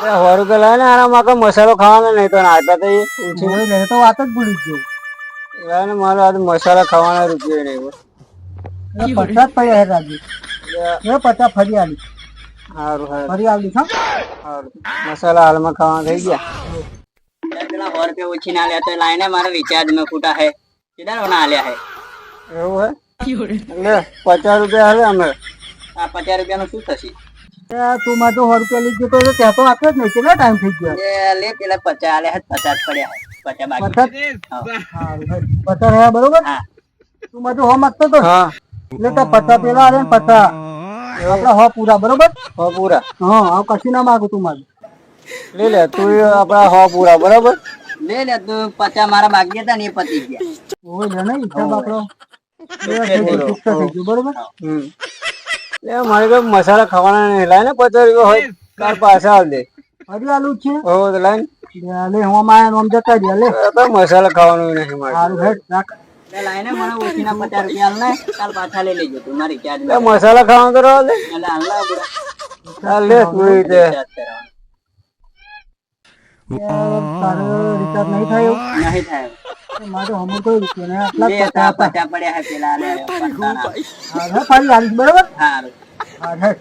વારું કે લાય ને આરામ કે મસાલો ખાવાનો નહીં તો નાતા તો ઓય લે તો વાત જ ભૂલી ગયો. ને મારો આ મસાલા ખાવાના રૂપિયો નહીં. એ 50 પડ્યા હે રાજુ. એ 50 ફરી આલી. સારું ફરી આલી છો. સારું મસાલા હાલમાં ખાવાના થઈ ગયા. પેલા 100 રૂપિયા ઓછી ના લ્યા તો લાઈને મારે રિચાર્જ માં ખોટા હે સીધા ના આલ્યા હે એવું હે એટલે 50 રૂપિયા હાલે અમે આ 50 રૂપિયા નું શું થશે? તું માં તો 100 રૂપિયા લઈ ગયો તો ત્યાં તો આપ્યો જ નહીં. કેટલો ટાઈમ થઈ ગયો? લે પેલા 50 આલ્યા હે 50 પડ્યા હે 50 બાકી 50 હે બરોબર. હા તું માં તો 100 માંગતો તો. હા એટલે તો 50 પેલા આલે ને 50 આપડે 100 પૂરા બરોબર. હો પૂરા હા આ કશું ના માંગુ તું મારું. લે લે તું આપડા હો પૂરા બરાબર. લે તું 50 મારા બાકી હતા ને એ પતી ગયા. ઓય લે ને હિસાબ આપણો થઈ ગયો બરોબર. લે મારે તો મસાલા ખાવાના નહીં લાય ને 50 રૂપિયા હોય તાર પાછા આલ દે. હજી આલુ છે. હો તો લાય લે હું માં આમ જતા રહ્યા લે. તો મસાલા ખાવાનું નહીં મારે. હારું હેડ રાખ. લે લાઈને મને ઓછી ના 50 રૂપિયા આલ ને કાલ પાછા લઈ લેજો તું મારી રિચાર્જ લે મસાલા ખાવાનું તો રહો દે. એટલે હાલ ના બુડા ચાલ લે તું રીતે રિચાર્જ કરાવવાનું તારે રિચાર્જ નહીં થાય એવું? નહીં થાય મારે હમું કોઈ રૂપિયા નહીં. આટલા જ બે પતા હતા. 50 પડ્યા હે પેલા લે 50 હા ફરી આલીશ બરોબર. હારું હા હેડ.